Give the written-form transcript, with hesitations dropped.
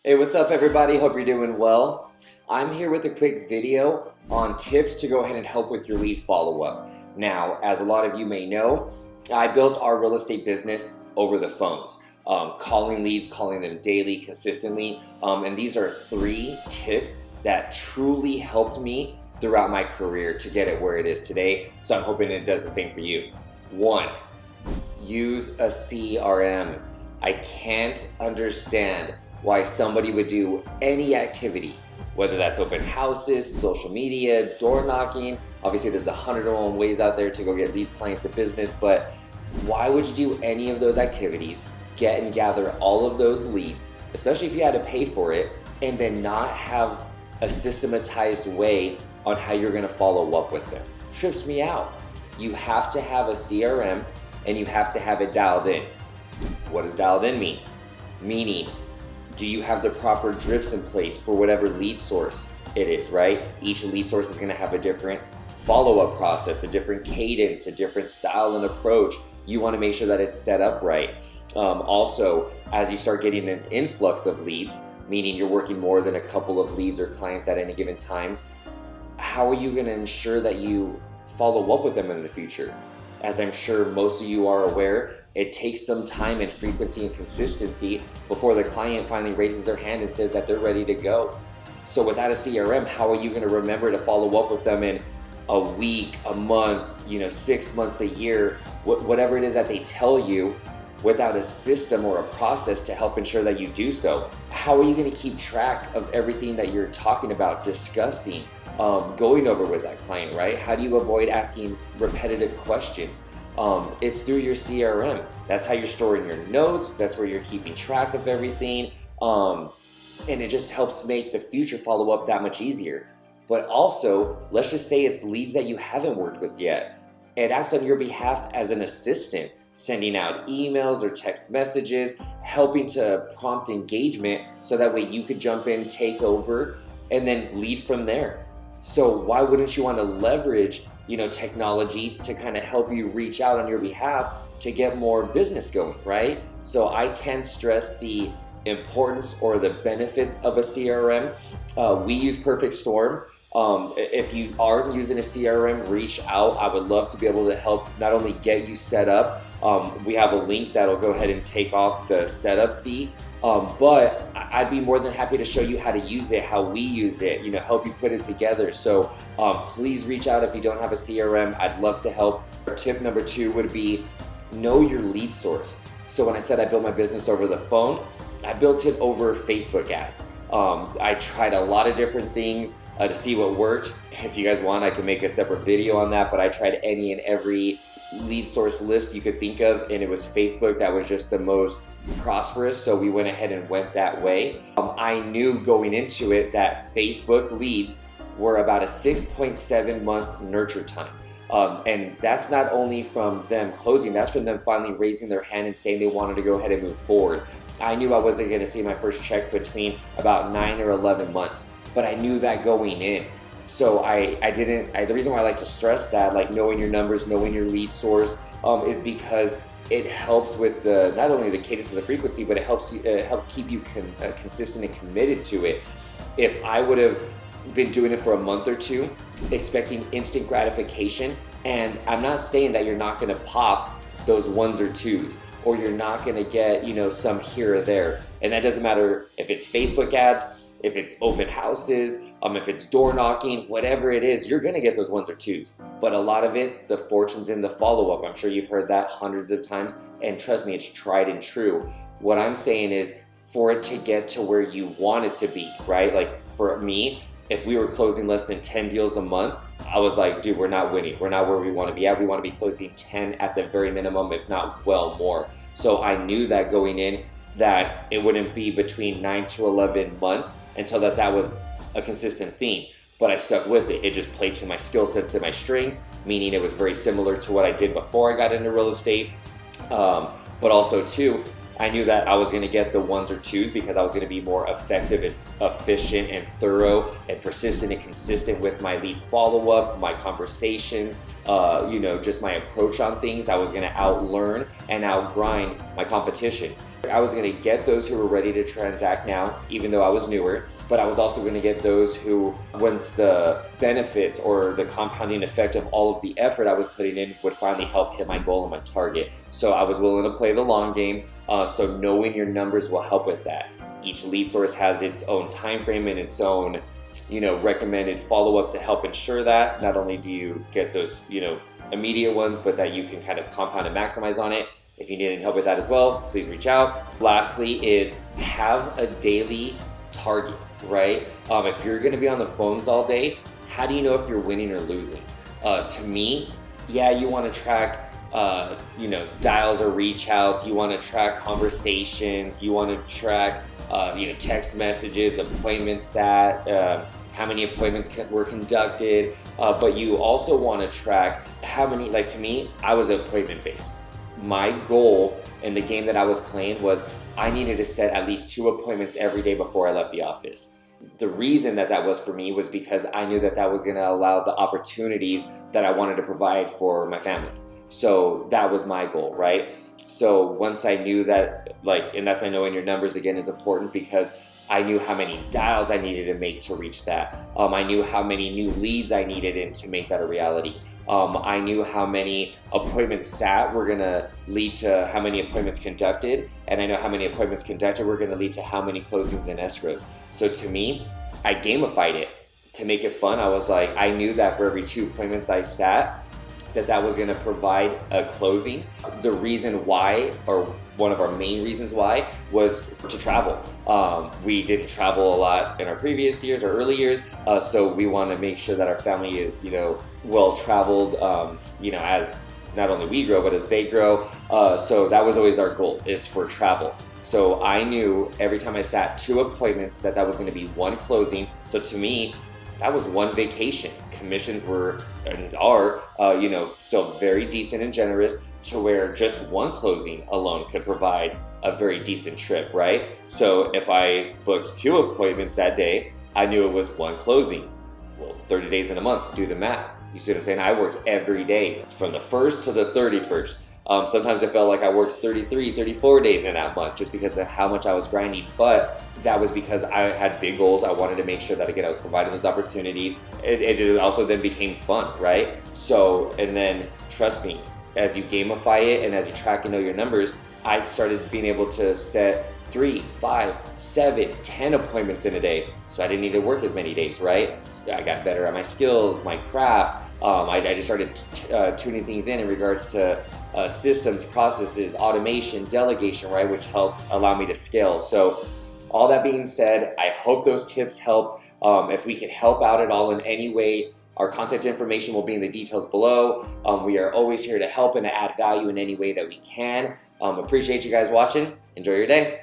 Hey, what's up everybody? Hope you're doing well. I'm here with a quick video on tips to go ahead and help with your lead follow-up. Now, as a lot of you may know, I built our real estate business over the phones. Calling leads, calling them daily, consistently. And these are 3 tips that truly helped me throughout my career to get it where it is today. So I'm hoping it does the same for you. 1, use a CRM. I can't understand why somebody would do any activity, whether that's open houses, social media, door knocking. Obviously there's 101 ways out there to go get leads, clients, a business, but why would you do any of those activities, get and gather all of those leads, especially if you had to pay for it, and then not have a systematized way on how you're gonna follow up with them? Trips me out. You have to have a CRM and you have to have it dialed in. What does dialed in mean? Meaning, do you have the proper drips in place for whatever lead source it is, right? Each lead source is gonna have a different follow-up process, a different cadence, a different style and approach. You wanna make sure that it's set up right. Also, as you start getting an influx of leads, meaning you're working more than a couple of leads or clients at any given time, how are you gonna ensure that you follow up with them in the future? As I'm sure most of you are aware, it takes some time and frequency and consistency before the client finally raises their hand and says that they're ready to go. So without a CRM, how are you gonna remember to follow up with them in a week, a month, 6 months, a year, whatever it is that they tell you, without a system or a process to help ensure that you do so? How are you gonna keep track of everything that you're talking about, discussing, going over with that client, right? How do you avoid asking repetitive questions? It's through your CRM. That's how you're storing your notes. That's where you're keeping track of everything. And it just helps make the future follow-up that much easier. But also, let's just say it's leads that you haven't worked with yet. It acts on your behalf as an assistant, sending out emails or text messages, helping to prompt engagement so that way you could jump in, take over, and then lead from there. So why wouldn't you want to leverage technology to kind of help you reach out on your behalf to get more business going, right? So I can't stress the importance or the benefits of a CRM. We use Perfect Storm. If you aren't using a CRM, reach out. I would love to be able to help not only get you set up. We have a link that'll go ahead and take off the setup fee. But I'd be more than happy to show you how to use it, how we use it, help you put it together. So please reach out if you don't have a CRM. I'd love to help. Tip number 2 would be know your lead source. So when I said I built my business over the phone, I built it over Facebook ads. I tried a lot of different things to see what worked. If you guys want, I can make a separate video on that, but I tried any and every lead source list you could think of, and it was Facebook that was just the most prosperous, so we went ahead and went that way. I knew going into it that Facebook leads were about a 6.7 month nurture time. And that's not only from them closing, that's from them finally raising their hand and saying they wanted to go ahead and move forward. I knew I wasn't gonna see my first check between about 9 or 11 months, but I knew that going in. So the reason why I like to stress that, like knowing your numbers, knowing your lead source, is because it helps with not only the cadence and the frequency, but it helps keep you consistent and committed to it. If I would have been doing it for a month or 2, expecting instant gratification, and I'm not saying that you're not gonna pop those 1s or 2s, or you're not gonna get some here or there, and that doesn't matter if it's Facebook ads, if it's open houses, if it's door knocking, whatever it is, you're gonna get those 1s or 2s. But a lot of it, the fortune's in the follow-up. I'm sure you've heard that hundreds of times, and trust me, it's tried and true. What I'm saying is, for it to get to where you want it to be, right? Like for me, if we were closing less than 10 deals a month, I was like, dude, we're not winning. We're not where we wanna be at. We wanna be closing 10 at the very minimum, if not well more. So I knew that going in, that it wouldn't be between 9 to 11 months until that was a consistent theme. But I stuck with it. It just played to my skill sets and my strengths, meaning it was very similar to what I did before I got into real estate. But also too, I knew that I was gonna get the 1s or 2s because I was gonna be more effective and efficient and thorough and persistent and consistent with my lead follow-up, my conversations, just my approach on things. I was gonna outlearn and outgrind my competition. I was gonna get those who were ready to transact now, even though I was newer, but I was also gonna get those who, once the benefits or the compounding effect of all of the effort I was putting in would finally help hit my goal and my target. So I was willing to play the long game, so knowing your numbers will help with that. Each lead source has its own time frame and its own, recommended follow-up to help ensure that not only do you get those, immediate ones, but that you can kind of compound and maximize on it. If you need any help with that as well, please reach out. Lastly is have a daily target, right? If you're gonna be on the phones all day, how do you know if you're winning or losing? To me, yeah, you wanna track dials or reach outs, you wanna track conversations, you wanna track text messages, appointments sat, how many appointments were conducted, but you also want to track how many, to me, I was appointment based. My goal in the game that I was playing was I needed to set at least 2 appointments every day before I left the office. The reason that was for me was because I knew that was going to allow the opportunities that I wanted to provide for my family. So that was my goal, right? So once I knew that, and that's why knowing your numbers again is important, because I knew how many dials I needed to make to reach that. I knew how many new leads I needed in to make that a reality. I knew how many appointments sat were gonna lead to how many appointments conducted, and I know how many appointments conducted were gonna lead to how many closings and escrows. So to me, I gamified it to make it fun. I was like, I knew that for every 2 appointments I sat, that was going to provide a closing. The reason why, or one of our main reasons why, was to travel. We didn't travel a lot in our previous years or early years, so we want to make sure that our family is, well traveled, as not only we grow, but as they grow. So that was always our goal, is for travel. So I knew every time I sat 2 appointments that was going to be 1 closing. So to me, that was 1 vacation. Commissions were and are, still very decent and generous, to where just 1 closing alone could provide a very decent trip, right? So if I booked 2 appointments that day, I knew it was 1 closing. Well, 30 days in a month, do the math. You see what I'm saying? I worked every day from the 1st to the 31st. Sometimes I felt like I worked 33, 34 days in that month just because of how much I was grinding, but that was because I had big goals. I wanted to make sure that, again, I was providing those opportunities. It also then became fun, right? So, and then trust me, as you gamify it and as you track and know your numbers, I started being able to set 3, 5, 7, 10 appointments in a day. So I didn't need to work as many days, right? So I got better at my skills, my craft. I just started tuning things in regards to systems, processes, automation, delegation, right, which helped allow me to scale. So all that being said, I hope those tips helped. If we can help out at all in any way, our contact information will be in the details below. We are always here to help and to add value in any way that we can. Appreciate you guys watching. Enjoy your day.